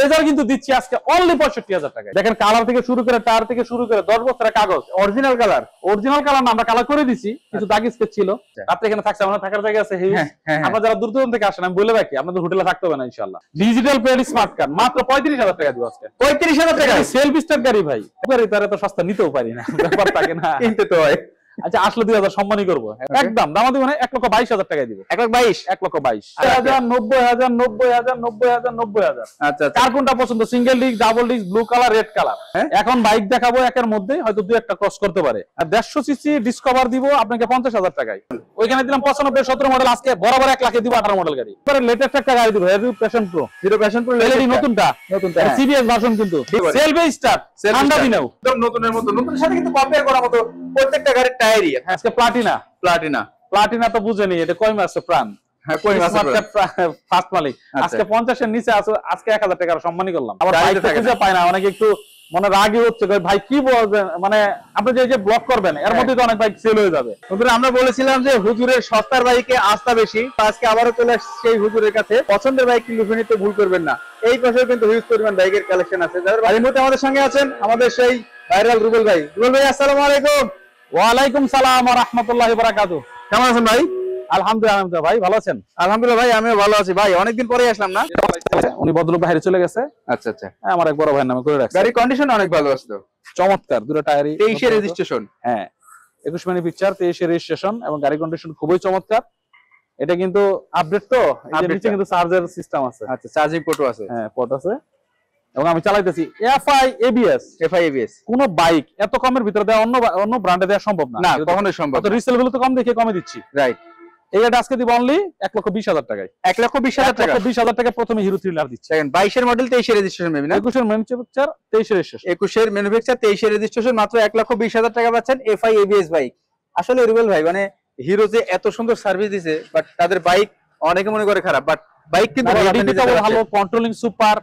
Phasor কিন্তু দিচ্ছি আজকে অনলি 65,000 টাকায়। দেখেন কালার থেকে শুরু করে টায়ার থেকে শুরু করে 10 বছরের কাগজ, অরিজিনাল কালার না, আমরা কালার করে দিছি, কিছু দাগ স্কেচ ছিল। রাত্রে এখানে থাকছে, আমাদের থাকার জায়গা আছে। আপনারা যারা দূর দূরান্ত থেকে আসেন আমি বলে রাখি, আপনাদের হোটেলে থাকতে হবে না ইনশাআল্লাহ। ডিজিটাল প্লেট স্মার্ট কার্ড মাত্র 35,000 টাকা দিব আজকে। 35,000 টাকা সেলফ স্টার্ট গাড়ি ভাই, এবারে তার এত সস্তা নিতেও পারি না, ব্যাপার থাকে না, কিনতে তো হয়। আচ্ছা আসলে 2,000 সম্মানই করবো, একদম দাম দিব না, 1,22,000 টাকায় দিব। 1,22,000 90,000 আচ্ছা কার কোনটা পছন্দ, single disc, double disc, blue colour, red colour. এখন বাইক দেখাবো, একের মধ্যে হয়তো দুই একটা ক্রস করতে পারে। আর 150 সিসি ডিসকভার দিব আপনাকে 50,000 টাকায়। ওইখানে দিলাম 95 17 মডেল, আজকে বরাবর 1 লাখে দিব 18 মডেল গাড়ি। এবারে লেটেস্ট একটা গাড়ি দিব, হিরো প্যাশন প্রো। এলইডি নতুনটা সিবিএস ভার্সন, কিন্তু সেলফ স্টার্ট, ঠান্ডা দিনেও একদম নতুনের মতো। নতুনের সাথে কিন্তু কম্পেয়ার করার মতো প্রত্যেকটা গাড়ির টায়ারই। আজকে প্লাটিনা তো বুঝেনি, এটা কয় মাসে প্রাণ। হ্যাঁ, কই মাসে ফার্স্ট মালিক আজকে 50 এর নিচে আছে, আজকে 1000 টাকার সম্মানই করলাম। আবার বাইরে খুঁজে পায় না, অনেকে একটু মনে রাগই হচ্ছে, ভাই কি বলবেন, মানে আপনি যে ব্লক করবেন এর মধ্যে তো অনেক বাইক সেল হয়ে যাবে। আমরা বলেছিলাম যে হুজুরের সস্তার বাইকে আস্থা বেশি, আজকে আবারও চলে আসছে সেই হুজুরের কাছে। পছন্দের বাইক কিন্তু নিতে ভুল করবেন না, এই পাশেও কিন্তু হিউজ পরিমাণ বাইকের কালেকশন আছে। এই মুহূর্তে আমাদের সঙ্গে আছেন আমাদের সেই ভাইরাল রুবেল ভাই। রুবেল ভাই আসসালামু আলাইকুম। ওয়ালাইকুম সালাম ওয়া রাহমাতুল্লাহি ওয়া বারাকাতুহু। কেমন আছেন ভাই? আলহামদুলিল্লাহ ভাই, ভালো আছেন? আলহামদুলিল্লাহ ভাই, আমিও ভালো আছি ভাই, অনেকদিন পরে আসলাম না। উনি ভদ্রলোক বাইরে চলে গেছে। আচ্ছা আচ্ছা, আমার এক বড় ভাইয়ের নামে করে রাখছি। গাড়ির কন্ডিশন অনেক ভালো আছে তো, চমৎকার, দুটো টায়ারই 23 এর রেজিস্ট্রেশন। হ্যাঁ 21 মানে পিকচার, 23 এর রেজিস্ট্রেশন, এবং গাড়ি কন্ডিশন খুবই চমৎকার। এটা কিন্তু আপডেট তো, এই নিচে কিন্তু চার্জার সিস্টেম আছে। আচ্ছা, চার্জিং পোর্টও আছে। হ্যাঁ পোর্ট আছে, এবং আমি চালাইতেছি এফআই এবিএস। কোন বাইক এত কমের ভিতরে দেওয়া অন্য ব্র্যান্ডে দেওয়া সম্ভব না, কখনোই সম্ভব না। তো রিসেল গুলো তো কম দেখে কমে দিচ্ছি। রাইট, এই গাড়ি আজকে দিব অনলি 1,20,000 টাকায়। 1,20,000 টাকা। 1,20,000 টাকা প্রথমে হিরো থ্রিলার দিচ্ছি। 22 এর মডেল, 23 এর রেজিস্ট্রেশন মেবি না? 21 এর ম্যানুফ্যাকচার, 23 এর রেজিস্ট্রেশন। 21 এর ম্যানুফ্যাকচার, 23 এর রেজিস্ট্রেশন, মাত্র 1,20,000 টাকা পাচ্ছেন এফআই এবিএস বাইক। আসলে রুবেল ভাই, মানে হিরো যে এত সুন্দর সার্ভিস দিছে, বাট তাদের বাইক অনেকে মনে করে খারাপ, বাট বাইক কিন্তু ভালো, কন্ট্রোলিং সুপার।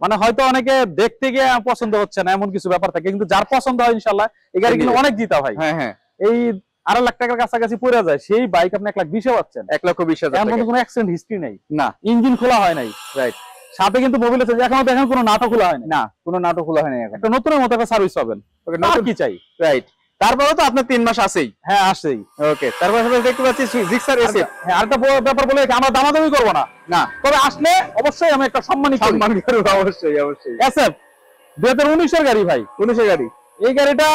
মানে হয়তো অনেকে দেখতে গিয়ে পছন্দ হচ্ছে না এমন কিছু ব্যাপার থাকে, কিন্তু যার পছন্দ হয় ইনশাআল্লাহ এই গাড়ি কিন্তু অনেক জিতা ভাই। হ্যাঁ হ্যাঁ, এই 2.5 লাখ টাকার কাছাকাছি পড়ে যায়, সেই বাইক আপনি 1,20,000 পাচ্ছেন। 1,20,000 এর মধ্যে কোনো অ্যাক্সিডেন্ট হিস্ট্রি নেই, না ইঞ্জিন খোলা হয় নাই। রাইট, সাথে কিন্তু মোবিল আছে, এখনো দেখেন কোনো নাটক খোলা হয় না, কোনো নাটক খোলা হয় না। একটা নতুনের মতো একটা সার্ভিস পাবেন, নতুন কি চাই। রাইট, তারপরে তো আপনার 3 মাস আছেই। হ্যাঁ আসেই। ওকে, তারপরে দেখতে পাচ্ছি জিক্সার এসএফ। হ্যাঁ আরেকটা ব্যাপার বলে, আমরা দামাদামি করব না, না, তবে আসলে অবশ্যই আমি একটা সম্মান করব। অবশ্যই অবশ্যই। এসএফ 2019 এর গাড়ি ভাই, 19 এর গাড়ি। এই গাড়িটা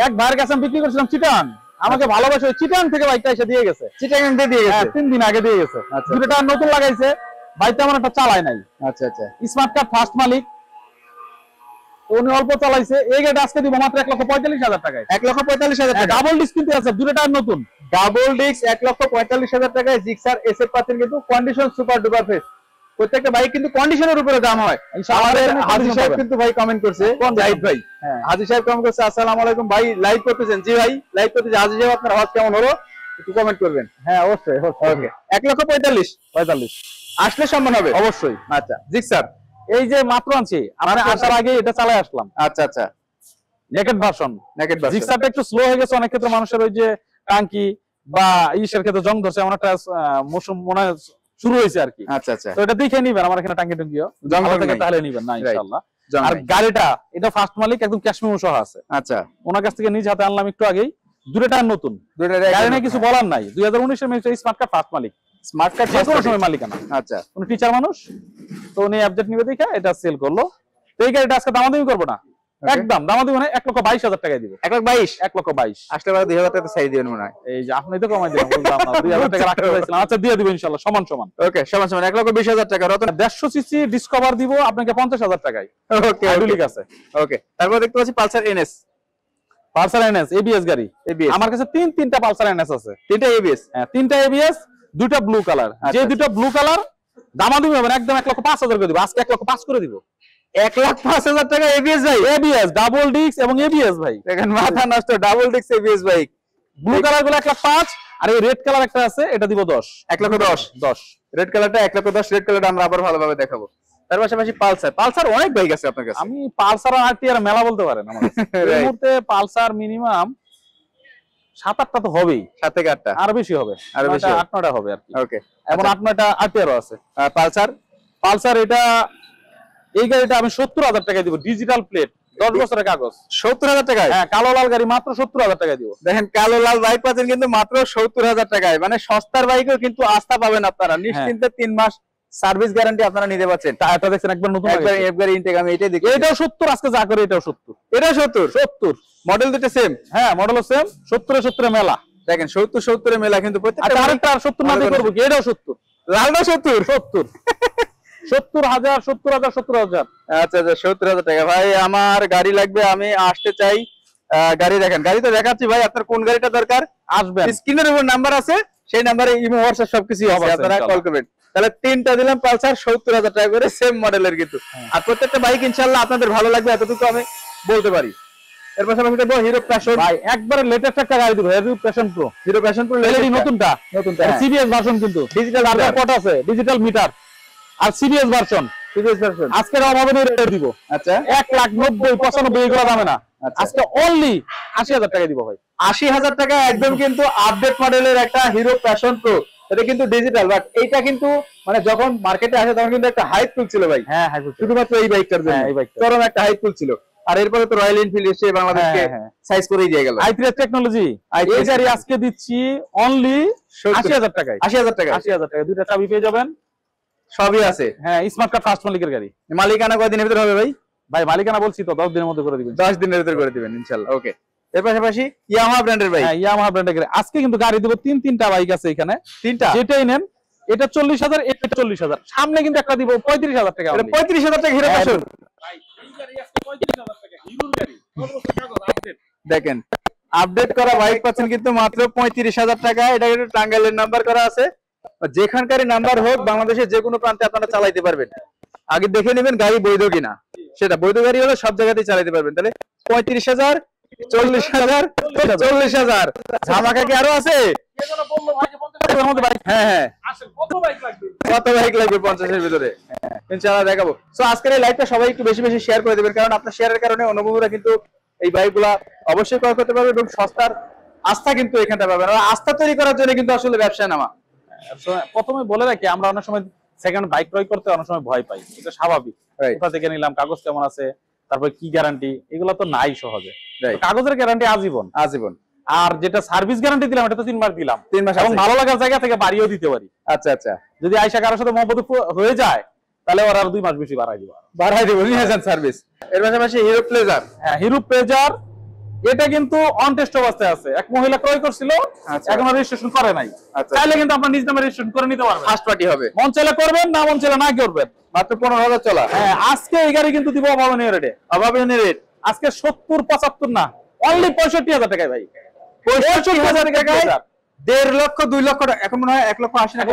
এক ভাইয়ের কাছে আমি বিক্রি করেছিলাম চিটাং, আমাকে ভালোবাসে চিটাং থেকে বাইকটা এসে দিয়ে গেছে। চিটাং দিয়ে গেছে? 3 দিন আগে দিয়ে গেছে। দুটো টায়ার নতুন লাগাইছে, বাইকটা আমার একটা চালায় নাই। আচ্ছা আচ্ছা, স্মার্ট কার্ড ফার্স্ট মালিক, উনি অল্প চালাইছে। এই গাড়ি আজকে দিব মাত্র 1,45,000 টাকায়। 1,45,000 টাকা। ডাবল ডিস্ক কিন্তু আছে, দুটো টায়ার নতুন, ডাবল ডিস্ক। 1,45,000 টাকায় জিক্সার এসএফ পাচ্ছেন, কিন্তু কন্ডিশন সুপার ডুপার ফ্রেশ। প্রত্যেকটা বাইক কিন্তু কন্ডিশনের উপরে দাম হয়। আমাদের হাজী সাহেব কিন্তু ভাই কমেন্ট করছে, জাহিদ ভাই, হাজী সাহেব কমেন্ট করছে, আসসালামু আলাইকুম ভাই, লাইভ করতেছেন? জি ভাই লাইভ করতেছি। হাজী সাহেব আপনার আওয়াজ কেমন হলো একটু কমেন্ট করবেন। হ্যাঁ অবশ্যই। ওকে, 1,45,000 আসলে সম্মান হবে অবশ্যই। আচ্ছা, জিক্সার এই যে মাত্র আনছি, আমরা আসার আগে এটা চালাই আসলাম। আচ্ছা আচ্ছা, নেকেড ভার্সন। জিক্সারটা একটু স্লো হয়ে গেছে, অনেক ক্ষেত্রে মানুষের ওই যে টাঙ্কি বা ইসের ক্ষেত্রে জং ধরছে, এমন একটা মৌসুম মনে হয় শুরু হয়েছে আর কি। আচ্ছা আচ্ছা, তো এটা দেখে নিবেন, আমার এখানে টাঙ্কি টুঙ্কিও জং থেকে তাহলে নিবেন না ইনশাআল্লাহ। আর নাই। গাড়িটা এটা ফার্স্ট মালিক, একদম ক্যাশমেমো সহ আছে। আচ্ছা, ওনার কাছ থেকে নিজ হাতে আনলাম একটু আগেই, দুটো টায়ার নতুন, গাড়ি নিয়ে কিছু বলার নাই। 2019 এর মেয়ে স্মার্ট কার্ড ফার্স্ট মালিক, স্মার্ট কার্ড যে কোনো সময় মালিকানা। আচ্ছা, উনি টিচার মানুষ, তো উনি অ্যাপডেট নিবে দেখে এটা সেল করলো। তো এই গাড়িটা আজকে দামাদামি করবো না, একদম দামাদামি মানে 1,22,000 টাকায় দিবে। 1,22,000 আসলে 2,000 টাকা চাই দিবেন মনে হয়। এই যে আপনি তো কমাই দিবেন, বুঝলাম না, 2,000 টাকা রাখতে চাইছিলাম। আচ্ছা দিয়ে দিব ইনশাআল্লাহ, সমান সমান। ওকে, সমান সমান 1,20,000 টাকা। রতন 150 সিসি ডিসকভার দিব আপনাকে 50,000 টাকায়। ওকে, ঠিক আছে। ওকে, তারপর দেখতে পাচ্ছি Pulsar NS. Pulsar NS ABS গাড়ি। আমার কাছে তিনটা পালসার এনএস আছে। 3টা এবিএস? হ্যাঁ 3টা এবিএস, 2টা ব্লু কালার। যে 2টা ব্লু কালার দামাদামি হবে একদম 1,05,000 করে দিব আজকে, 1,05,000 করে দিব। 1,05,000 টাকা এবিএস ভাই? এবিএস ডাবল ডিস্ক এবং এবিএস ভাই, দেখেন মাথা নষ্ট, double disc ABS bike. Blue colour গুলো 1,05,000, আর এই রেড কালার একটা আছে, এটা দিব 10। 1,10,000। রেড কালারটা 1,10,000। রেড কালারটা আমরা আবার ভালোভাবে দেখাবো। তার পাশাপাশি পালসার অনেক বাইক আছে আপনার কাছে। আমি পালসার আর আরটিআর মেলা বলতে পারেন আমার কাছে। এই মুহূর্তে পালসার মিনিমাম 7-8টা তো হবেই, 7 থেকে 8টা, আরো বেশি হবে, আরো বেশি 8-9টা হবে আর কি। ওকে, এবং 8-9টা আরটিআরও আছে। পালসার এটা এই গাড়িটা আমি 70,000 টাকায় দিব, ডিজিটাল প্লেট, 10 বছরের কাগজ। 70,000 টাকায়? হ্যাঁ, কালো লাল গাড়ি মাত্র 70,000 টাকায় দিব। দেখেন কালো লাল বাইক পাচ্ছেন কিন্তু মাত্র 70,000 টাকায়, মানে সস্তার বাইকেও কিন্তু আস্থা পাবেন আপনারা নিশ্চিন্তে। 3 মাস সার্ভিস গ্যারান্টি আপনারা নিতে পারছেন। টায়ারটা দেখছেন একবার নতুন, একবার ইনটেক, আমি এটাই দেখি। এটাও 70, আজকে যা করে এটাও 70। এটা 70 মডেল দুটো সেম? হ্যাঁ, মডেলও সেম। 70 মেলা, দেখেন 70 এর মেলা কিন্তু প্রত্যেকটা। আচ্ছা, আরেকটা 70 না দিয়ে করব কি? এটাও 70, লালটা 70। 70,000 70,000। আচ্ছা আচ্ছা, 70,000 টাকা। ভাই আমার গাড়ি লাগবে, আমি আসতে চাই। গাড়ি দেখেন, গাড়ি তো দেখাচ্ছি ভাই, আপনার কোন গাড়িটা দরকার আসবেন, স্ক্রিনের উপর নাম্বার আছে, সেই নাম্বারে ইমো হোয়াটসঅ্যাপ সবকিছু আছে, আপনারা কল করবেন। তাহলে 3টা দিলাম পালসার 70,000 টাকা করে, সেম মডেলের কিন্তু। আর প্রত্যেকটা বাইক ইনশাআল্লাহ আপনাদের ভালো লাগবে, এতটুকু আমি বলতে পারি। এর পাশাপাশি দেখবো হিরো প্যাশন। ভাই একবারে লেটেস্ট একটা গাড়ি দিব, Hero Passion Pro. Hero Passion Pro LED নতুনটা, সিবিএস ভার্সন কিন্তু, ডিজিটাল চার্জার পট আছে, ডিজিটাল মিটার আর সিবিএস ভার্সন। আজকের অভাবে রেটে দিব। আচ্ছা, 1,90,95 এগুলো দামে না, আজকে অনলি 80,000 টাকা দিব ভাই। 80,000 টাকা একদম কিন্তু আপডেট মডেলের একটা হিরো প্যাশন প্রো। এটা কিন্তু ডিজিটাল, বাট এইটা কিন্তু মানে যখন মার্কেটে আসে তখন কিন্তু একটা হাইপ তুলছিল ভাই। হ্যাঁ, শুধুমাত্র এই বাইকটার জন্য চরম একটা হাইপ তুলছিল। আর এরপরে তো রয়্যাল এনফিল্ড এসে বাংলাদেশকে সাইজ করেই দিয়ে গেল। i3 টেকনোলজি এই গাড়ি আজকে দিচ্ছি অনলি 80,000 টাকায়। 80,000 টাকা, 80,000 টাকা, দুইটা চাবি পেয়ে যাবেন, সবই আছে। হ্যাঁ, স্মার্ট কার্ড ফার্স্ট মালিকের গাড়ি। মালিকানা কয়দিনের ভিতরে হবে ভাই? ভাই মালিকানা বলছি তো 10 দিনের মধ্যে করে দিবেন। 10 দিনের ভিতরে করে দিবেন ইনশাআল্লাহ। ওকে, এর পাশাপাশি ইয়ামাহা ব্র্যান্ডের বাইক। হ্যাঁ, ইয়ামাহা ব্র্যান্ডের গাড়ি আজকে কিন্তু গাড়ি দেব, তিনটা বাইক আছে এখানে, তিনটা যেটাই নেন। এটা 40,000, এটা 40,000, সামনে কিন্তু একটা দিব 35,000 টাকা। এটা 35,000 টাকা হিরো প্যাশন। ভাই এই গাড়ি আজকে 35,000 টাকা, হিরোর গাড়ি, 10 বছর কাগজ আপডেট। দেখেন আপডেট করা বাইক পাচ্ছেন কিন্তু মাত্র 35,000 টাকা। এটা কিন্তু টাঙ্গাইলের নাম্বার করা আছে, যেখানকারই নাম্বার হোক বাংলাদেশের যে কোনো প্রান্তে আপনারা চালাইতে পারবেন। আগে দেখে নেবেন গাড়ি বৈধ কিনা, সেটা বৈধ গাড়ি হলে সব জায়গাতেই চালাতে পারবেন। তাহলে 35,000, 40,000, 40,000। ধামাকা কি আরো আছে? হ্যাঁ হ্যাঁ, কত বাইক লাগবে 50 এর ভিতরে ইনশাআল্লাহ দেখাবো। সো আজকের এই লাইভটা সবাই একটু বেশি বেশি শেয়ার করে দিবেন, কারণ আপনার শেয়ারের কারণে অনুভবীরা কিন্তু এই বাইকগুলা অবশ্যই ক্রয় করতে পারবে এবং সস্তার আস্থা কিন্তু এখানটা পাবেন। আর আস্থা তৈরি করার জন্য কিন্তু আসলে ব্যবসায় নামা। প্রথমে বলে রাখি, আমরা অনেক সময় সেকেন্ড বাইক ক্রয় করতে অনেক সময় ভয় পাই, এটা স্বাভাবিক। কোথা থেকে নিলাম, কাগজ কেমন আছে, তারপর কি গ্যারান্টি, এগুলো তো নাই সহজে। কাগজের গ্যারান্টি আজীবন। আর যেটা সার্ভিস গ্যারান্টি দিলাম, এটা তো 3 মাস দিলাম, 3 মাস, এবং ভালো লাগার জায়গা থেকে বাড়িয়েও দিতে পারি। আচ্ছা আচ্ছা, যদি আয়সা কারোর সাথে মহব্বত হয়ে যায় তাহলে ওরা আর 2 মাস বেশি বাড়াই দিব, নিয়ে যান সার্ভিস। এর পাশাপাশি হিরো প্লেজার। হ্যাঁ, হিরো প্লেজার, এটা কিন্তু অন টেস্ট অবস্থায় আছে, এক মহিলা ক্রয় করছিল, এখনো রেজিস্ট্রেশন করে নাই। চাইলে কিন্তু আপনার নিজ নামে রেজিস্ট্রেশন করে নিতে পারবেন, ফার্স্ট পার্টি হবে। মন চাইলে করবেন, না মন চাইলে না করবেন। মাত্র 15,000 চলা। হ্যাঁ, আজকে এই গাড়ি কিন্তু দিব অভাবনীয় রেটে। অভাবনীয় রেট আজকে 70, 75 না, অনলি 65,000 টাকায় ভাই। 65,000 টাকায় 1.5 লক্ষ 2 লক্ষ টাকা, এখন মনে হয় 1,80,000,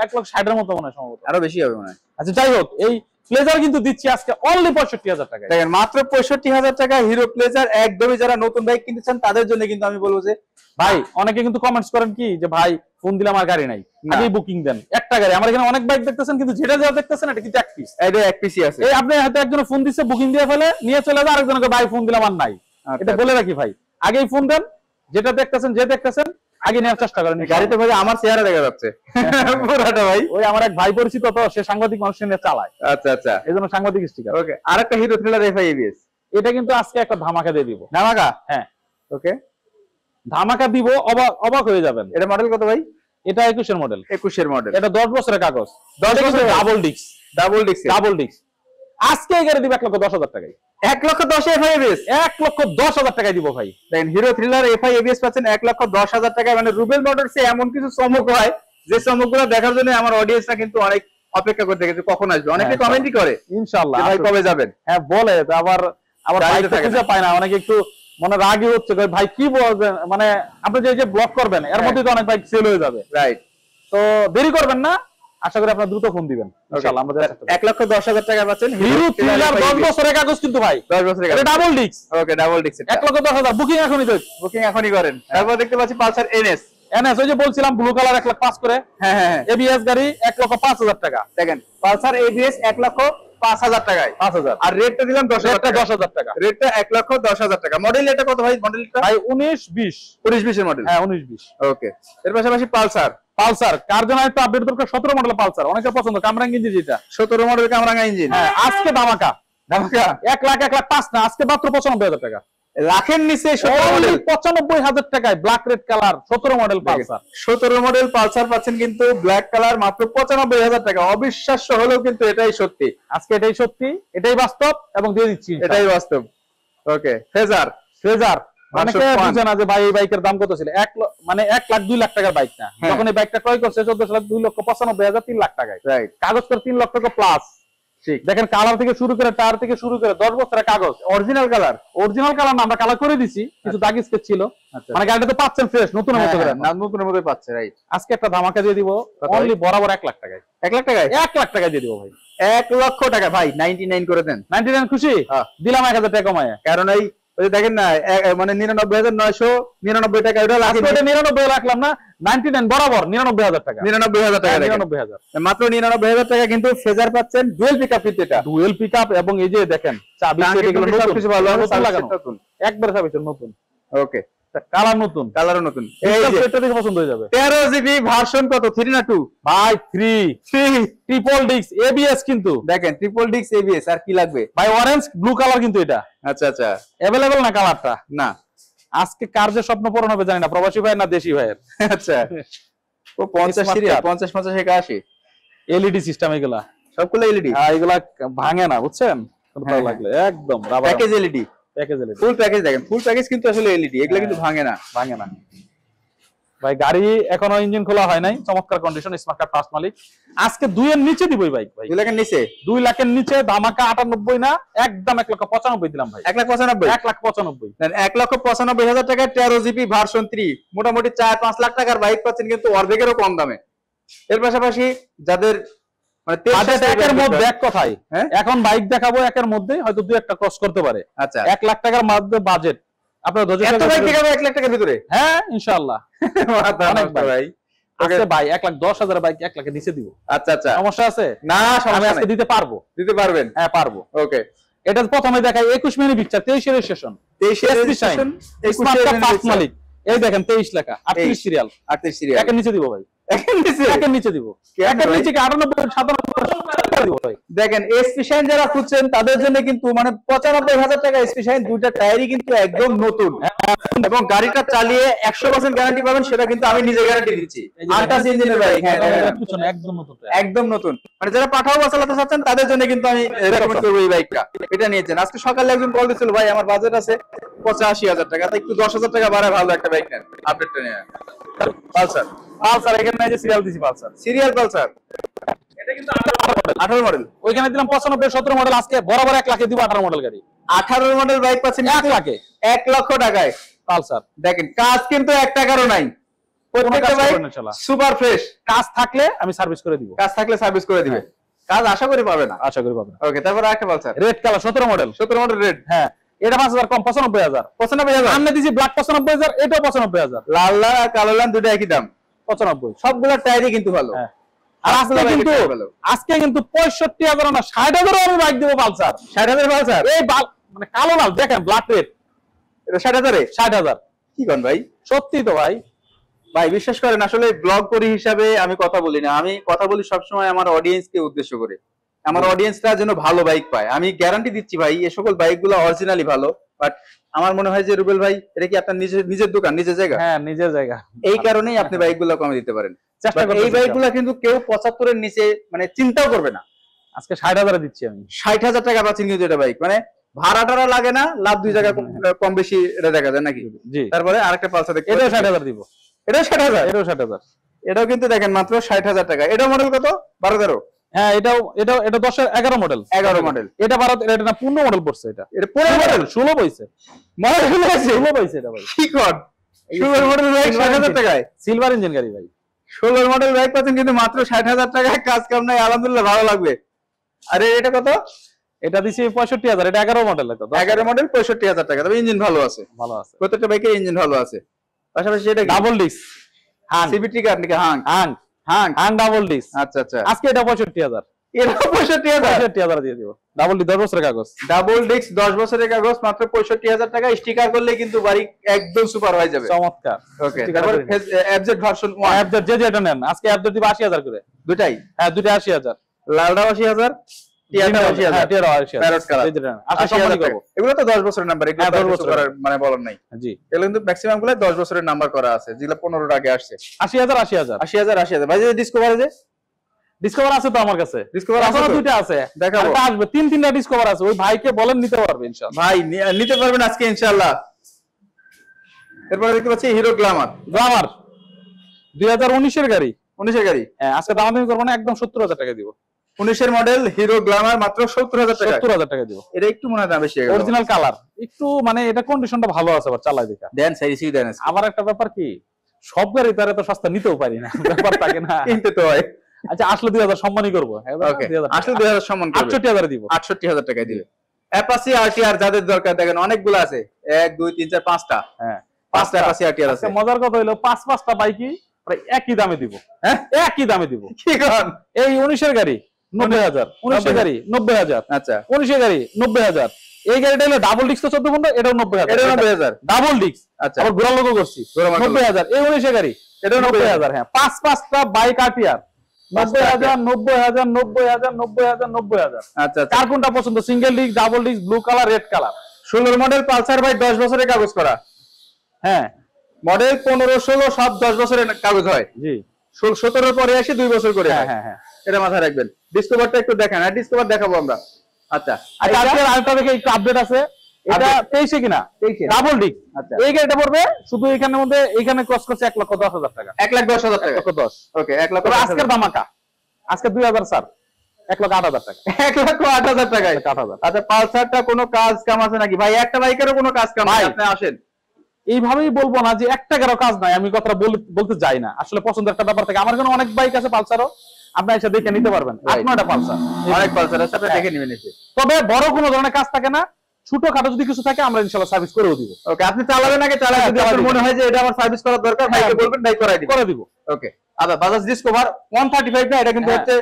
1,60,000 মতো মনে হয়, সম্ভবত আরো বেশি হবে মনে হয়। আচ্ছা, যাই হোক, এই প্লেজার কিন্তু দিচ্ছি আজকে অনলি 65,000 টাকায়। দেখেন মাত্র 65,000 টাকা হিরো প্লেজার। একদমই যারা নতুন বাইক কিনতেছেন তাদের জন্য কিন্তু আমি বলবো যে ভাই, অনেকে কিন্তু কমেন্টস করেন কি যে ভাই ফোন দিলাম আর গাড়ি নাই, আগেই বুকিং দেন। একটা গাড়ি, আমার এখানে অনেক বাইক দেখতেছেন, কিন্তু যেটা যা দেখতেছেন এটা কিন্তু এক পিস, এটা এক পিসই আছে। এই আপনি হয়তো একজনের ফোন দিচ্ছে, বুকিং দিয়ে ফেলে নিয়ে চলে যায়, আরেকজনকে ভাই ফোন দিলাম আর নাই। এটা বলে রাখি ভাই, আগেই ফোন দেন, যেটা দেখতেছেন যে দেখতেছেন আগে নেওয়ার চেষ্টা করেন। গাড়িতে ভাই আমার চেহারা দেখা যাচ্ছে পুরোটা ভাই। ওই আমার এক ভাই পরিচিত, তো সে সাংবাদিক মানুষ নিয়ে চালায়। আচ্ছা আচ্ছা, এইজন্য সাংবাদিক স্টিকার। ওকে, আরেকটা হিরো থ্রিলার এফআই এবিএস, এটা কিন্তু আজকে একটা ধামাকা দিয়ে দিব। ধামাকা? হ্যাঁ, ওকে, ধামাকা দিব, অবাক হয়ে যাবেন। এটা মডেল কত ভাই? এটা 21 এর মডেল। 21 এর মডেল। এটা 10 বছরের কাগজ, 10 বছর ডাবল ডিস্ক। ডাবল ডিস্ক আজকে এই গাড়ি দিব 1,10,000 টাকায়। 1,10,000 এফআই এবিএস, 1,10,000 টাকায় দিব ভাই। দেখেন হিরো থ্রিলার এফআই এবিএস পাচ্ছেন 1,10,000 টাকায়। মানে রুবেল মোটরসে এমন কিছু চমক হয় যে চমকগুলো দেখার জন্য আমার অডিয়েন্সরা কিন্তু অনেক অপেক্ষা করতে গেছে কখন আসবে। অনেকে কমেন্টই করে ইনশাআল্লাহ ভাই কবে যাবেন। হ্যাঁ বলে, আবার খুঁজে পায় না, অনেকে একটু মনে রাগই হচ্ছে ভাই কি বলবেন, মানে আপনি যে ব্লক করবেন এর মধ্যে তো অনেক বাইক সেল হয়ে যাবে। রাইট, তো দেরি করবেন না, আশা করি আপনারা দ্রুত ফোন দিবেন ইনশাআল্লাহ। আমাদের 1,10,000 টাকা পাচ্ছেন হিরো থ্রিলার 10 বছরের কাগজ কিন্তু ভাই, 10 বছরের এটা ডাবল ডিস্ক। ওকে, ডাবল ডিস্ক, 1,10,000 বুকিং এখনই দেন, বুকিং এখনই করেন। তারপর দেখতে পাচ্ছি পালসার এনএস। ওই যে বলছিলাম ব্লু কালার 1,05,000 করে। হ্যাঁ হ্যাঁ, এবিএস গাড়ি 1,05,000 টাকা। দেখেন পালসার এবিএস 5,000 টাকায়। 5,000 আর রেটটা দিলাম 10,000 টাকা। 10,000 টাকা রেটটা 1,10,000 টাকা। মডেল এটা কত ভাই? মডেলটা ভাই 19-20 19-20 এর মডেল। হ্যাঁ 19-20 ওকে। এর পাশাপাশি পালসার। পালসার কার জন্য একটু আপডেট দরকার 17 মডেল পালসার অনেকের পছন্দ কামরাং ইঞ্জিন যেটা 17 মডেল কামরাঙ্গা ইঞ্জিন। হ্যাঁ আজকে ধামাকা ধামাকা 1 লাখ 1 লাখ 5 না আজকে মাত্র 95,000 টাকা লাখের নিচে 17 মডেল 95,000 টাকায় black red colour 17 model Pulsar 17 model Pulsar পাচ্ছেন কিন্তু ব্ল্যাক কালার মাত্র 95,000 টাকা। অবিশ্বাস্য হলেও কিন্তু এটাই সত্যি, আজকে এটাই সত্যি এটাই বাস্তব এবং দিয়ে দিচ্ছি এটাই বাস্তব। ওকে। ফেজার ফ্রেজার অনেকে 105 বুঝে না যে ভাই এই বাইকের দাম কত ছিল 1 লাখ 2 লাখ টাকার বাইক না হ্যাঁ। যখন এই বাইকটা ক্রয় করছে 14 লাখ 2,95,000 3 লাখ টাকায় রাইট। কাগজ করে 3 লাখ টাকা প্লাস ঠিক। দেখেন কালার থেকে শুরু করে টায়ার থেকে শুরু করে 10 বছরের কাগজ অরিজিনাল কালার। অরিজিনাল কালার না আমরা কালার করে দিছি কিছু দাগ স্কেচ ছিল আচ্ছা। মানে গাড়িটা তো পাচ্ছেন ফ্রেশ নতুনের মতো করে না নতুনের মধ্যে পাচ্ছে রাইট। আজকে একটা ধামাকা দিয়ে দিব কত অনলি বরাবর 1 লাখ টাকায় 1 লাখ টাকায় 1 লাখ টাকায় দিয়ে দিব ভাই 1 লক্ষ টাকা ভাই 99 করে দেন। 99 খুশি হ্যাঁ। দিলাম 1,000 টাকা কমায় কারণ এই ওই যে দেখেন না মানে 99,999 টাকা ওটা লাখ আজকে এটা 99 রাখলাম না 99 বরাবর 99,000 টাকা 99,000 টাকা দেখেন। 99,000 মাত্র 99,000 টাকা কিন্তু ফেজার পাচ্ছেন ডুয়েল পিকআপ কিন্তু এটা। ডুয়েল পিকআপ এবং এই যে দেখেন চাবি টাঙ্কি এগুলো টুঙ্কি নতুন সবকিছু ভালো হবে, নতুন লাগানো সার্ভিস নতুন। একবার সার্ভিস নতুন ওকে। কালার নতুন কালারও নতুন। এই এই যে এটা দেখে পছন্দ হয়ে যাবে 13 জিবি ভার্সন কত 3 না 2? ভাই 3 3 ট্রিপল ডিস্ক এবিএস কিন্তু দেখেন ট্রিপল ডিস্ক এবিএস আর কি লাগবে? ভাই অরেঞ্জ ব্লু কালার কিন্তু এটা আচ্ছা আচ্ছা। अवेलेबल না কালারটা না আজকে কার যে স্বপ্ন পূরণ হবে জানি না প্রবাসী ভাই না দেশি ভাইয়ের আচ্ছা। ও 50 Smart serial card। 50 50 81 LED system এগুলা সবগুলো এলইডি এগুলা ভাঙে না বুঝছেন ভালো হ্যাঁ, লাগলে একদম rubber package LED package LED full package দেখেন ফুল প্যাকেজ কিন্তু আসলে এলইডি এগুলো কিন্তু ভাঙে না। ভাঙে না ভাই গাড়ি এখনো ইঞ্জিন খোলা হয় নাই চমৎকার কন্ডিশন স্মার্ট কার্ড ফার্স্ট মালিক আজকে 2 এর নিচে দিবই বাইক ভাই 2 লাখের নিচে 2 লাখের নিচে ধামাকা 98 না একদম 1,95,000 দিলাম ভাই 1,95,000 1,95,000 দেন 1,95,000 টাকায় 13 জিবি ভার্সন 3 মোটামুটি 4-5 লাখ টাকার বাইক পাচ্ছেন কিন্তু অর্ধেকেরও কম দামে। এর পাশাপাশি যাদের মানে তেল বাজেট সাশ্রয়ী একের বাইক মধ্যে দরকার- এক কথাই হ্যাঁ? এখন বাইক দেখাবো একের মধ্যে হয়তো 2 একটা ক্রস করতে পারে আচ্ছা 1 লাখ টাকার মধ্যে বাজেট আপনার ধৈর্য এত সহকারে বাইক দেখবেন। দেখাবো 1 লাখ টাকার ভিতরে? হ্যাঁ ইনশাআল্লাহ অনেক ভাই ভাই আজকে ভাই 1,10,000 বাইক 1 লাখে নিচে দিব আচ্ছা আচ্ছা। সমস্যা আছে না আমি সমস্যা আজকে নাই দিতে পারবো দিতে পারবেন। হ্যাঁ পারবো ওকে। এটা প্রথমে দেখাই 21 মিনিট পিকচার 23 এর রেজিস্ট্রেশন 23 এর রেজিস্ট্রেশন স্মার্ট কার্ড ফার্স্ট মালিক এই দেখেন 23 লেখা 38 সিরিয়াল 38 সিরিয়াল একের নিচে দিব ভাই একের নিচে একের নিচে দিব কেন একের ভাই? নিচে কি 98 দিব ভাই দেখেন এসপি শাইন যারা খুঁজছেন তাদের জন্য কিন্তু মানে 95,000 টাকা এসপি শাইন দুইটা টায়ারই কিন্তু একদম নতুন এবং গাড়িটা চালিয়ে 100% গ্যারান্টি পাবেন সেটা কিন্তু আমি নিজে গ্যারান্টি দিচ্ছি। আটাশ ইঞ্জিনের বাইক হ্যাঁ পিছনে একদম নতুন একদম নতুন মানে যারা পাঠাও বা চালাতে চাচ্ছেন তাদের জন্য কিন্তু আমি রেকমেন্ড করবো এই বাইকটা। এটা নিয়েছেন আজকে সকালে একজন কল দিছিল ভাই আমার বাজেট আছে 85,000 টাকা তাই একটু 10,000 টাকা বাড়ায় ভালো একটা বাইক নেন আপডেটটা নিয়ে পালসার পালসার এখানে যে সিরিয়াল দিছি পালসার সিরিয়াল পালসার এটা কিন্তু 18 মডেল ওইখানে দিলাম 95 17 মডেল আজকে বরাবর 1 লাখে দিব 18 মডেল গাড়ি 18 মডেল বাইক পাচ্ছেন 1 লাখে 1 লক্ষ টাকায় পালসার দেখেন কাজ কিন্তু 1 টাকারও নাই প্রত্যেকটা কাজ বাইক করবে না শালা। সুপার ফ্রেশ কাজ থাকলে আমি সার্ভিস করে দিব কাজ থাকলে সার্ভিস করে দিবে কাজ আশা করি পাবে না। আশা করি পাবেন ওকে তারপর আরেকটা Pulsar red colour 17 model 17 model red হ্যাঁ এটা 5,000 কম 95,000 95,000 সামনে দিছি ব্ল্যাক 95,000 এটাও 95,000 লাল লাল আর কালো লাল দুটো একই দাম 95 সবগুলো টায়ারই কিন্তু ভালো হ্যাঁ আর আজকে সবগুলো কিন্তু বাইকের ভালো। আজকে কিন্তু 65,000 না 60,000 আমি বাইক দেব পালসার 60,000 পালসার এই মানে কালো লাল দেখেন ব্ল্যাক রেড এটা 60,000 60,000 কি কোন ভাই সত্যি তো ভাই ভাই বিশ্বাস করেন আসলে ব্লগ করি হিসাবে আমি কথা বলি না আমি কথা বলি সবসময় আমার অডিয়েন্সকে উদ্দেশ্য করে আমার অডিয়েন্সরা যেন ভালো বাইক পায় আমি গ্যারান্টি দিচ্ছি ভাই এই সকল বাইকগুলো অরিজিনালি ভালো বাট আমার মনে হয় যে রুবেল ভাই এটা কি আপনার নিজের নিজের দোকান নিজের জায়গা হ্যাঁ নিজের জায়গা এই কারণেই আপনি বাইকগুলো কমে দিতে পারেন চেষ্টা But করতেছি এই বাইকগুলো কিন্তু কেউ 75 এর নিচে মানে চিন্তাও করবে না আজকে 60,000 দিচ্ছি আমি 60,000 টাকা পাচ্ছেন কিন্তু এটা বাইক মানে ভাড়া টাড়া লাগে না লাভ 2 জায়গা কম বেশি এটা দেখা যায় নাকি জি তারপরে আরেকটা পালসার দেখতে এটাও পাচ্ছি। 60,000 দিব এটাও 60,000 এটাও 60,000 এটাও কিন্তু দেখেন মাত্র 60,000 টাকা এটা মডেল কত 12-13 হ্যাঁ এটা 10 11 মডেল 11 মডেল এটা 12 এটা না 15 মডেল পড়ছে এটা এটা 15 মডেল 16 পয়সা মডেল আছে 16 পয়সা এটা ভাই কি কর 16 মডেল বাইক 60,000 টাকায় সিলভার ইঞ্জিন গাড়ি ভাই 16 মডেল বাইক পাচ্ছেন কিন্তু মাত্র 60,000 টাকায় কাজ কাম নাই আলহামদুলিল্লাহ ভালো লাগবে আরে এটা কত এটা দিছি 65,000 এটা 11 মডেল এটা 11 মডেল 65,000 টাকা তবে ইঞ্জিন ভালো আছে ভালো আছে প্রত্যেকটা বাইকের ইঞ্জিন ভালো আছে পাশাপাশি এটা ডাবল ডিস্ক সিবিটি কার নাকি হাং হাং হাং হাং ডাবল ডিস্ক আচ্ছা আচ্ছা আজকে এটা 65,000 এটা 65,000 65,000 দিয়ে দিব। ডাবল ডি 10 বছরের কাগজ। ডাবল ডিস্ক 10 বছরের কাগজ মাত্র 65,000 টাকা। স্টিকার করলে কিন্তু বাড়ি একদম সুপার হয়ে যাবে। চমৎকার। ওকে, তারপর এফজেড ভার্সন 1 অ্যাপজেট যে যেটা নেন আজকে অ্যাপজেট দিব 80,000 করে। দুটাই, হ্যাঁ দুটো 80,000। লালটা 80,000, টিয়াটা 80,000, হ্যাঁ টিয়াটা 80,000 প্যারট কালার এই যেটা নেন 80,000 টাকা। এগুলো তো 10 বছরের নাম্বার, এগুলো হ্যাঁ, 10 10 বছরের। বছরের মানে বলার নাই। জি এগুলো কিন্তু ম্যাক্সিমাম গুলো 10 বছরের নাম্বার করা আছে, যেগুলো 15 এর আগে আসছে। 80,000 80,000 80,000 ভাই। যে ডিসকভার যে ডিসকভার আছে তো আমার কাছে। ডিসকভার আছে এখনো তো? দুইটা আছে, দেখাবো। আরেকটা আসবে, তিনটা ডিসকভার আছে। ওই ভাইকে বলেন নিতে পারবে ইনশাআল্লাহ। ভাই নিতে পারবেন আজকে ইনশাআল্লাহ। এরপরে দেখতে পাচ্ছি হিরো গ্ল্যামার গ্ল্যামার 2019 এর গাড়ি। 19 এর গাড়ি। হ্যাঁ আজকে দামাদামি করবো না, একদম 70,000 টাকা দিব। 19 এর মডেল হিরো গ্ল্যামার মাত্র 70,000 টাকা। 70,000 টাকা দিব। এটা একটু মনে হয় দাম বেশি হয়ে গেল। অরিজিনাল কালার, একটু মানে এটা কন্ডিশনটা ভালো আছে, আবার চালাই দেখা। দেন সাইরিসি দেন আজকে। আবার একটা ব্যাপার কি, সব গাড়ি তার এত সস্তা নিতেও পারি না, ব্যাপার থাকে না। কিনতে তো হয়। আচ্ছা আসলে 2,000 সম্মানই করবো। ওকে, আসলে 2000 সম্মান করবে। 68,000 দিব। 68,000 টাকায় দিবে। অ্যাপাচি আরটিআর যাদের দরকার, দেখেন অনেকগুলো আছে, 1 2 3 4 5টা। হ্যাঁ 5টা অ্যাপাচি আরটিআর আছে। আচ্ছা মজার কথা হইলো 5টা বাইকই প্রায় একই দামে দিব। হ্যাঁ একই দামে দিব। কি করেন? এই 19 এর গাড়ি 90,000, 19 এর গাড়ি 90,000, আচ্ছা 19 এর গাড়ি 90,000। এই গাড়িটা হলো ডাবল ডিস্ক তো 14 পনেরো, এটাও 90,000। এটা 90,000 ডাবল ডিস্ক। আচ্ছা আবার ঘোড়া লোগো করছি, ঘোড়া logo। 90,000। এই 19 এর গাড়ি এটাও 90,000। হ্যাঁ 5টা বাইক আরটিআর 90,000 90,000 90,000 90,000 90,000। আচ্ছা আচ্ছা। কার কোনটা পছন্দ, single disc, double disc, blue colour, red colour? 16 model Pulsar ভাই 10 বছরের কাগজ করা। হ্যাঁ মডেল 15 16 সব 10 বছরের কাগজ হয়। জি 17 পরে আসে 2 বছর করে হ্যাঁ হয়। হ্যাঁ হ্যাঁ। এটা মাথায় রাখবেন। ডিসকভারটা একটু দেখেন, আর ডিসকভার দেখাবো আমরা। আচ্ছা আচ্ছা আজকে আরেকটা দেখে একটু আপডেট আছে, এটা 23 এ কিনা 23 ডাবল ডিস্ক। আচ্ছা এই গাড়িটা পড়বে শুধু এখানের মধ্যে, এখানে ক্রস করছে 1,10,000 টাকা। 1,10,000 টাকা। 1,10,000। ওকে 1 লক্ষ তবে আজকের দামাকা, আজকে 2,000 স্যার, 1,08,000 টাকা। 1,08,000 টাকায়। 1,08,000। আচ্ছা পালসারটা কোনো কাজ কাম আছে নাকি ভাই? একটা বাইকেরও কোনো কাজ কাম নাই, ভাই। আপনি আসেন। এইভাবেই বলবো না যে 1 টাকারও কাজ নাই, আমি কথাটা বলতে যাই না। আসলে পছন্দের একটা ব্যাপার থাকে। আমার কাছে অনেক বাইক আছে পালসারও, আপনি এসে দেখে নিতে পারবেন। Right. 8-9টা পালসার, অনেক পালসার আছে, আপনি হ্যাঁ। দেখে নেবেন এসে। তবে বড় কোনো ধরনের কাজ থাকে না, ছোটখাটো যদি কিছু থাকে আমরা ইনশাআল্লাহ সার্ভিস করেও দিব। ওকে, আপনি চালাবেন আগে, চালায় হ্যাঁ, যদি চালাই আপনার দিবেন। মনে হয় যে এটা আমার সার্ভিস করার দরকার, হ্যাঁ, ভাইকে বলবেন, ভাই করাই দিবেন। করে দিব। ওকে, আচ্ছা বাজাজ ডিসকভার 135 না, এটা কিন্তু হ্যাঁ। হচ্ছে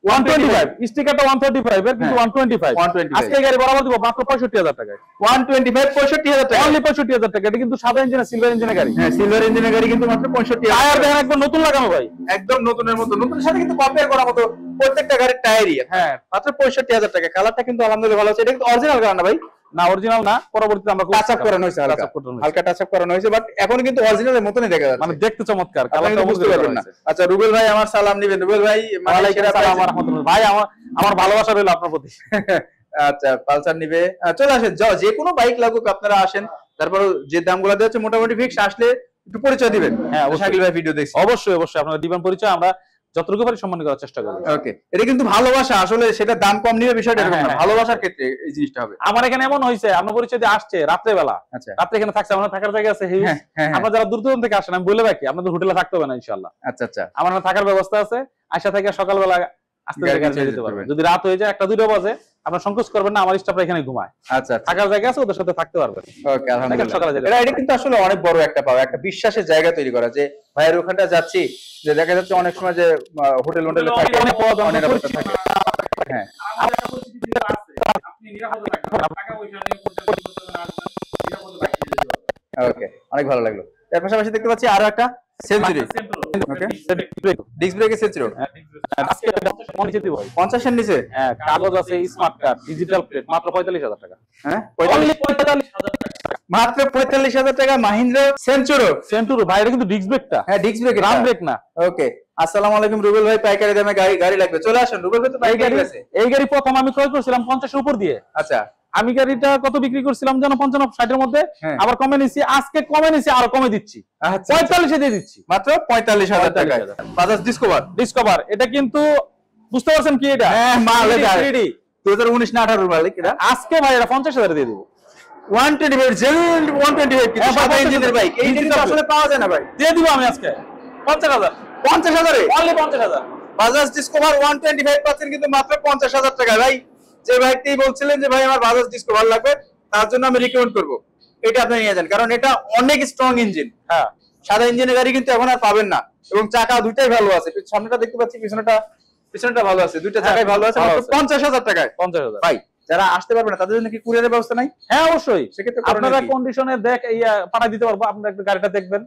125 স্টিকারটা 135 এর, কিন্তু হ্যাঁ। 125 125 আজকে এই গাড়ি বরাবর দিব মাত্র 65,000 টাকায়। 125 65,000 টাকা। অনলি 65,000 টাকা। এটা কিন্তু সাদা ইঞ্জিনের, সিলভার ইঞ্জিনের গাড়ি। হ্যাঁ, সিলভার ইঞ্জিনের গাড়ি কিন্তু মাত্র 65,000 টায়ার টাকা। দেখেন একদম নতুন লাগানো ভাই। একদম নতুনের মতো, নতুনের সাথে কিন্তু কম্পেয়ার করার মতো প্রত্যেকটা গাড়ির টায়ারই। হ্যাঁ মাত্র 65,000 টাকা। কালারটা কিন্তু আলহামদুলিল্লাহ ভালো আছে। এটা কিন্তু অরিজিনাল কালার না ভাই, না অরিজিনাল না, পরবর্তীতে আমরা টাচ আপ করানো হয়েছে, হালকা Touch up করানো হয়েছে। হালকা টাচ আপ করানো হয়েছে, বাট এখন কিন্তু অরিজিনালের মতনই দেখা যাচ্ছে। মানে দেখতে চমৎকার, আপনি কালারটা কিন্তু বুঝতে পারবেন না। আচ্ছা রুবেল ভাই আমার সালাম নিবেন। রুবেল ভাই ওয়ালাইকুম আসসালাম ওয়া রাহমাতুল্লাহ। ভাই আমার ভালোবাসা রইল আপনার প্রতি। আচ্ছা পালসার নিবে, চলে আসেন, যে কোনো বাইক লাগুক আপনারা আসেন। তারপর যে দামগুলো দেওয়া হচ্ছে মোটামুটি ফিক্স, আসলে একটু পরিচয় দিবেন। হ্যাঁ, অবশ্যই। শাকিল ভাই ভিডিও দেখছি। অবশ্যই অবশ্যই আপনারা দিবেন পরিচয়, আমরা যতটুকু পারি সম্মান করার চেষ্টা করব। ওকে, এটা কিন্তু ভালোবাসা, আসলে সেটা দাম কম নিবে বিষয়টা এরকম হ্যাঁ, না, হ্যাঁ। ভালোবাসার ক্ষেত্রে এই জিনিসটা হবে। আমার এখানে এমন হয়েছে, আপনার পরিচয় দিয়ে আসছে রাত্রে বেলা, আচ্ছা রাত্রে এখানে থাকছে, আমরা থাকার জায়গা আছে হিউজ। হ্যাঁ, হ্যাঁ, হ্যাঁ। আপনারা যারা দূর দূরান্ত থেকে আসেন আমি বলে রাখি, আপনাদের হোটেলে থাকতে হবে না ইনশাআল্লাহ। আচ্ছা আচ্ছা আমার এখানে থাকার ব্যবস্থা আছে। আশা থেকে সকালবেলা আস্তে গাড়ি আস্তে গাড়ি ছেড়ে দিতে দিতে পারবেন। পারবেন। যদি রাত হয়ে যায় 1-2টা বাজে, আপনারা সংকোচ করবেন না, আমার স্টাফরা এখানে ঘুমায়। আচ্ছা আচ্ছা। থাকার জায়গা আছে, ওদের সাথে থাকতে পারবেন। ওকে আলহামদুলিল্লাহ। সকালে যেতে এটা কিন্তু আসলে অনেক বড় একটা পাওয়া, একটা বিশ্বাসের জায়গা তৈরি করা, যে ভাইয়ের ওখানটা যাচ্ছি, যে দেখা যাচ্ছে অনেক সময় যে হোটেল মোটেলে থাকে, অনেক পদ, অনেক অনেক নিরাপত্তা থাকে। হ্যাঁ ওকে, অনেক ভালো লাগলো। এর পাশাপাশি দেখতে পাচ্ছি আরো একটা সেঞ্চুরি। ওকে, ডিস্ক ব্রেকের সেঞ্চুরি আজকে মনে যেতে ভাই। 50 এর নিচে। হ্যাঁ, কাগজ আছে, স্মার্ট কার্ড, ডিজিটাল প্লেট, মাত্র 45,000 টাকা। হ্যাঁ Only 45,000 টাকা। মাত্র 45,000 টাকা মাহিন্দ্রা সেঞ্চুরো। সেন্টুরো ভাই, এটা কিন্তু ডিস্ক ব্রেকটা, হ্যাঁ ডিস্ক ব্রেক, রাম ব্রেক না। ওকে, আসসালামু আলাইকুম রুবেল ভাই, পাইকারি দামে গাড়ি লাগবে, চলে আসেন। রুবেল ভাই তো এই পাইকারি গাড়ি আছে। এই গাড়ি প্রথম আমি ক্রয় করছিলাম 50 এর উপর দিয়ে। আচ্ছা আমি গাড়িটা কত বিক্রি করছিলাম জানো? 55-60 এর মধ্যে। হ্যাঁ। আবার কমে নিছি, আজকে কমে নিছি, আরো কমে দিচ্ছি, আচ্ছা 45 এ দিয়ে দিচ্ছি। মাত্র 45,000 টাকা। 45,000 বাজাজ ডিসকভার। ডিসকভার, এটা কিন্তু বুঝতে পারছেন কি এটা? হ্যাঁ মাল, 3D 2019 না 18 মালিক এটা। আজকে ভাই এটা 50,000 দিয়ে দিব। 125 জেনুইন 125 কিন্তু হ্যাঁ, সাদা 50,000 ইঞ্জিনের বাইক, এই জিনিস Digital আসলে পাওয়া যায় না ভাই। দিয়ে দিব আমি আজকে 50,000, 50,000 এ অনলি 50,000। বাজাজ ডিসকভার 125 পাচ্ছেন কিন্তু মাত্র 50,000 টাকায়। ভাই যে ভাইটি বলছিলেন যে ভাই আমার বাজাজ ডিসকভার লাগবে, তার জন্য আমি রিকমেন্ড করব এটা আপনি নিয়ে যান, কারণ এটা অনেক স্ট্রং ইঞ্জিন। হ্যাঁ, সাদা ইঞ্জিনের গাড়ি কিন্তু এখন আর পাবেন না, এবং চাকা দুইটাই ভালো আছে। সামনেটা দেখতে পাচ্ছি, পিছনেটা পিছনটা ভালো আছে, দুইটা চাকাই ভালো আছে, মাত্র 50,000 টাকায়। 50,000 ভাই যারা আসতে পারবে না তাদের জন্য কি কুরিয়ারের ব্যবস্থা নাই? হ্যাঁ অবশ্যই, সেক্ষেত্রে আপনারা কন্ডিশনে পাঠাই দিতে পারবো। আপনারা একটু গাড়িটা দেখবেন,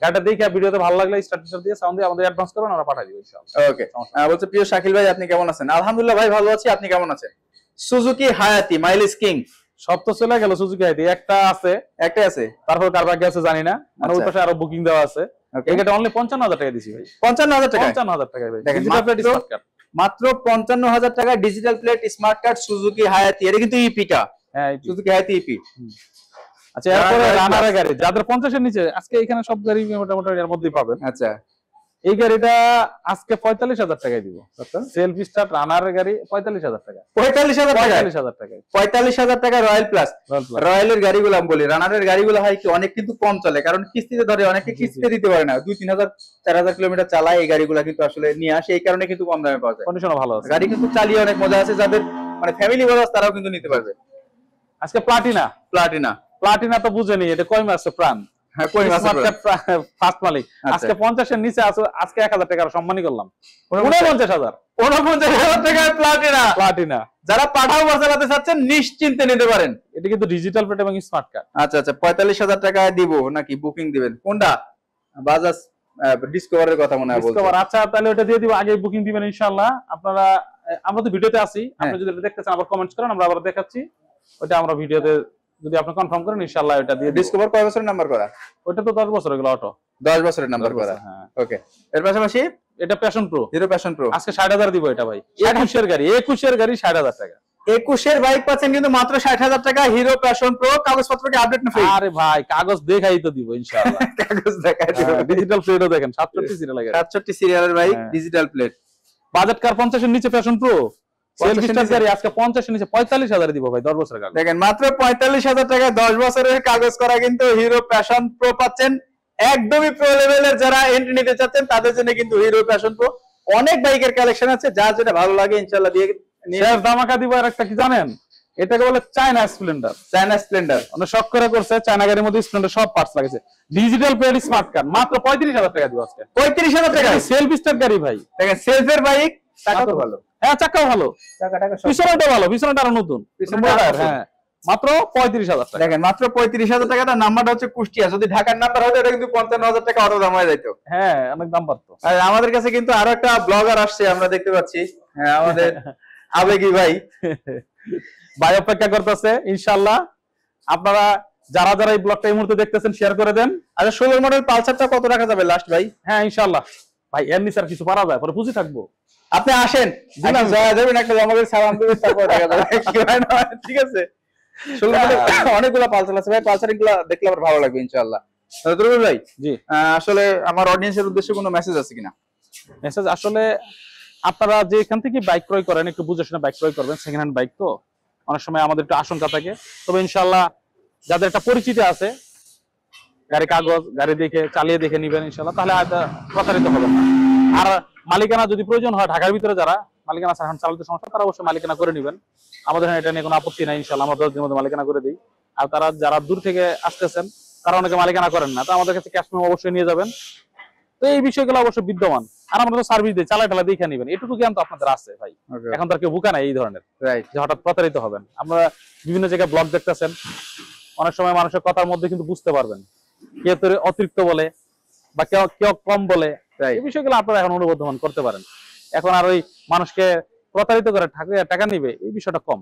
গাড়িটা দেখে ভিডিওতে ভালো লাগলে স্টার্টার দিয়ে সাউন্ড দিয়ে আমাদের অ্যাডভান্স করবেন, আমরা পাঠাই দিব ইনশাআল্লাহ। ওকে, বলছে প্রিয় শাকিল ভাই আপনি কেমন আছেন? আলহামদুলিল্লাহ ভাই ভালো আছি, আপনি কেমন আছেন? সুজুকি হায়াতি মাইলেজ কিং সব তো চলে গেল, সুজুকি হায়াতি একটা আছে, একটাই আছে, তারপর কার বাকি আছে জানি না, মানে ওই আচ্ছা। পাশে আরো বুকিং দেওয়া আছে। এই গাড়িটা অনলি 55,000 টাকা দিছি ভাই। 55,000 টাকা, 55,000 টাকায় ভাই, দেখেন, ডিজিটাল প্লেট স্মার্ট কার্ড। মাত্র 55,000 টাকা digital plate smart card Suzuki হায়াতি। এটা কিন্তু ইপিটা, হ্যাঁ সুজুকি হায়াতি ইপি। আচ্ছা, এরপরে রানারের গাড়ি যাদের 50 এর নিচে, আজকে এখানে সব গাড়ি মোটামুটি এর মধ্যেই পাবেন। আচ্ছা, এই গাড়িটা আজকে 45,000 টাকায় দিব। সেলফ স্টার্ট রানারের গাড়ি 45,000 টাকা। 45,000 টাকা, 45,000 টাকায় 45,000 টাকা রয়্যাল প্লাস। Royal Plus। রয়্যালের গাড়িগুলো আমি বলি, রানারের গাড়িগুলো হয় কি অনেক কিন্তু কম চলে, কারণ কিস্তিতে ধরে, অনেকে কিস্তিতে দিতে পারে না, 2-3,000 4,000 কিলোমিটার চালায় এই গাড়িগুলো কিন্তু আসলে নিয়ে আসে, এই কারণে কিন্তু কম দামে পাওয়া যায়। কন্ডিশনও ভালো আছে, গাড়ি কিন্তু চালিয়ে অনেক মজা আছে, যাদের মানে ফ্যামিলি বড় আছে তারাও কিন্তু নিতে পারবে। আজকে প্লাটিনা। প্লাটিনা তো বুঝেনি, এটা কয় মাসে প্রাণ। হ্যাঁ, কই মাসে ফার্স্ট মালিক। আজকে 50 এর নিচে আছে, আজকে 1000 টাকা সম্মানই করলাম। 49,000 টাকা প্লাটিনা। যারা পাঠাও বাজাতে চাচ্ছেন নিশ্চিন্তে নিতে পারেন। এটা কিন্তু ডিজিটাল প্লেট এবং স্মার্ট কার্ড। আচ্ছা আচ্ছা, 45,000 টাকা দিব নাকি বুকিং দিবেন? কোনটা? বাজাজ ডিসকভারের কথা মনে হয় বলছেন। ডিসকভার, আচ্ছা তাহলে ওটা দিয়ে দিব, আগে বুকিং দিবেন ইনশাআল্লাহ। আপনারা, আমরা তো ভিডিওতে আছি, আপনি যদি এটা দেখতে চান আবার কমেন্টস করেন, আমরা আবার দেখাচ্ছি। ওটা আমরা ভিডিওতে যদি আপনি কনফার্ম করেন ইনশাআল্লাহ ওটা দিয়ে। ডিসকভার কয় বছরের নাম্বার করা? ওটা তো 10 বছর এগুলো অটো, 10 বছরের নাম্বার করা। হ্যাঁ, ওকে, এর পাশাপাশি এটা passion Pro, Hero Passion pro আজকে 60,000 দিব এটা ভাই। 21 এর গাড়ি, 21 এর গাড়ি 60,000 টাকা। 21 এর বাইক পাচ্ছেন কিন্তু মাত্র 60,000 টাকা। হিরো প্যাশন প্রো, কাগজপত্র কি আপডেট না ফ্রি? আরে ভাই কাগজ দেখাই তো দিব ইনশাআল্লাহ। কাগজ দেখাই দিব। ডিজিটাল প্লেটও দেখেন, 67 সিরিয়াল লাগে, 67 সিরিয়ালের বাইক, ডিজিটাল প্লেট। বাজেট কার 50 এর নিচে প্যাশন প্রো, সেলফ স্টার্ট গাড়ি আজকে 50 এর নিচে 45,000 দিব ভাই, 10 বছরের কাগজ। দেখেন মাত্র 45,000 টাকায় 10 বছরের কাগজ করা কিন্তু হিরো প্যাশন প্রো পাচ্ছেন। একদমই প্রো লেভেলের যারা এন্ট্রি নিতে চাচ্ছেন তাদের জন্য কিন্তু হিরো প্যাশন প্রো। অনেক বাইকের কালেকশন আছে, যার যেটা ভালো লাগে ইনশাআল্লাহ দিয়ে শেষ ধামাকা দিব। আর একটা কি জানেন, এটাকে বলে চায়না স্প্লেন্ডার। চায়না স্প্লেন্ডার অনেক শখ করে করছে, চায়না গাড়ির মধ্যে স্প্লেন্ডার সব পার্টস লাগাইছে। ডিজিটাল প্লেট স্মার্ট কার্ড মাত্র 35,000 টাকা দিব আজকে। 35,000 টাকা সেলফ স্টার্ট গাড়ি ভাই, দেখেন সেলফের বাইক, টাকা তো ভালো, হ্যাঁ চাকাও ভালো, পিছনটা ভালো, পিছনটা আরো নতুন, হ্যাঁ মাত্র 35,000 টাকা। দেখেন মাত্র 35,000 টাকা। নাম্বারটা হচ্ছে কুষ্টিয়া, যদি ঢাকার নাম্বার হতো এটা কিন্তু 55,000 টাকা অটো দাম হয়ে যেত। হ্যাঁ অনেক দাম পারতো। আর আমাদের কাছে কিন্তু আরো একটা ব্লগার আসছে, আমরা দেখতে পাচ্ছি, হ্যাঁ আমাদের আবেগী ভাই। ভাই অপেক্ষা করতেছে ইনশাআল্লাহ। আপনারা যারা যারা এই ব্লগটা এই মুহূর্তে দেখতেছেন শেয়ার করে দেন। আচ্ছা 16 মডেল পালসারটা কত টাকা যাবে লাস্ট ভাই? হ্যাঁ ইনশাআল্লাহ ভাই, এর নিচে আর কিছু পারা যায়, পরে বুঝি থাকবো। আপনি আসেন, জয়া দেবেন, একটা জমাকে সালাম দেবেন, তারপর টাকা যাবে। কি হয় না, ঠিক আছে? 16 মডেল অনেকগুলো পালসার আছে ভাই, পালসার গুলো দেখলে আবার ভালো লাগবে ইনশাআল্লাহ। দুরুল ভাই, জি আসলে আমার অডিয়েন্সের উদ্দেশ্যে কোনো মেসেজ আছে কিনা? মেসেজ আসলে আপনারা যে এখান থেকে বাইক ক্রয় করেন একটু বুঝে শুনে বাইক ক্রয় করবেন। সেকেন্ড হ্যান্ড বাইক তো অনেক সময় আমাদের একটু আশঙ্কা থাকে, তবে ইনশাআল্লাহ যাদের একটা পরিচিতি আছে, গাড়ি কাগজ গাড়ি দেখে চালিয়ে দেখে নিবেন ইনশাআল্লাহ, তাহলে হয়তো প্রতারিত হবে না। আর মালিকানা যদি প্রয়োজন হয়, ঢাকার ভিতরে যারা মালিকানা এখন চালাতে সমস্যা, তারা অবশ্যই মালিকানা করে নেবেন। আমাদের এটা নিয়ে কোনো আপত্তি নাই ইনশাআল্লাহ, আমরা 10 দিনের মধ্যে মালিকানা করে দিই। আর তারা যারা দূর থেকে আসতেছেন তারা অনেকে মালিকানা করেন না, তো আমাদের কাছে ক্যাশ মেমো অবশ্যই নিয়ে যাবেন। তো এই বিষয়গুলো অবশ্যই বিদ্যমান, আর আমরা তো সার্ভিস দিই, চালা টালা দেখে নেবেন, এটুকু জ্ঞান তো আপনাদের আছে ভাই। এখন তো আর কেউ বুকা নাই এই ধরনের, যে হঠাৎ প্রতারিত হবেন। আমরা বিভিন্ন জায়গায় ব্লগ দেখতেছেন, অনেক সময় মানুষের কথার মধ্যে কিন্তু বুঝতে পারবেন কে তোর অতিরিক্ত বলে বা কেউ কেউ কম বলে, এই বিষয়গুলো আপনারা এখন অনুবর্ধমান করতে পারেন। এখন আর ওই মানুষকে প্রতারিত করে টাকা নিবে এই বিষয়টা কম।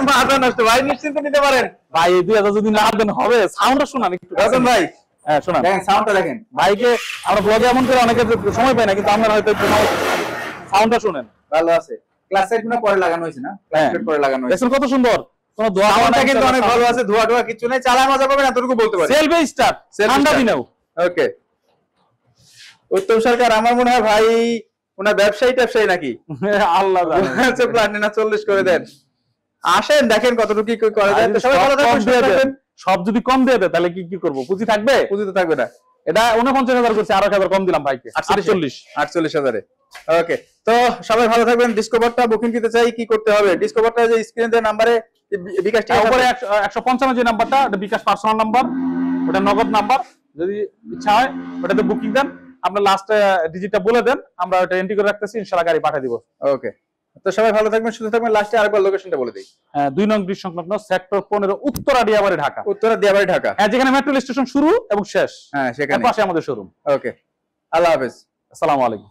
মাথা নষ্ট ভাই, নিশ্চিন্ত নিতে পারেন ভাই। এই 2000 যদি না দেন হবে, সাউন্ডটা শোনান একটু ভাই। হ্যাঁ শোনান, দেখেন সাউন্ডটা দেখেন। ভাইকে আমরা ব্লগে এমন করে অনেকে সময় পাই না, কিন্তু আমরা হয়তো একটু সাউন্ডটা শুনেন। ভালো আছে, ক্লাস সাইড গুলো পরে লাগানো হয়েছে না, ক্লাস সাইড পরে লাগানো হয়েছে, দেখছেন কত সুন্দর। কোন ধোয়া সাউন্ডটা কিন্তু অনেক ভালো আছে, ধোয়া টোয়া কিছু নাই, চালায় মজা পাবেন, এতটুকু বলতে পারি। সেলফ স্টার্ট ঠান্ডা দিনেও। ওকে, উত্তম সরকার আমার মনে হয় ভাই ওনার ব্যবসায়ী নাকি আল্লাহ জানে, প্ল্যাটিনা 40 করে দেন। আসেন দেখেন কতটুকু কি করা যায়। সবাই ভালো থাকবেন। সব যদি কম দিয়ে দেয় তাহলে কি করব? পুঁজি থাকবে? পুঁজি তো থাকবে না। এটা 49,000 করছে, আর 1,000 কম দিলাম ভাইকে, 48,000 এ। ওকে, তো সবাই ভালো থাকবেন। ডিসকভারটা বুকিং দিতে চাই কি করতে হবে? ডিসকভারটা যে স্ক্রিনে দেওয়া নম্বরে বিকাশ টাকা উপরে 155 যে নাম্বারটা, এটা বিকাশ পার্সোনাল নাম্বার, ওটা নগদ নাম্বার। যদি ইচ্ছা হয় ওটাতে বুকিং দেন, আপনার লাস্ট ডিজিটটা বলে দেন, আমরা ওটা এন্ট্রি করে রাখতেছি, ইনশাআল্লাহ গাড়ি পাঠিয়ে দিব। ওকে, তো সবাই ভালো থাকবেন, সুস্থ থাকবেন। লাস্টে আরেকবার লোকেশনটা বলে দিই। 2 নং ব্রিজ সংলগ্ন সেক্টর 15 উত্তরা দিয়াবাড়ি ঢাকা। উত্তরা দিয়াবাড়ি ঢাকা। হ্যাঁ, যেখানে মেট্রো স্টেশন শুরু এবং শেষ, হ্যাঁ সেখানে পাশে আমাদের শোরুম। ওকে, আল্লাহ হাফেজ। আসসালামু আলাইকুম।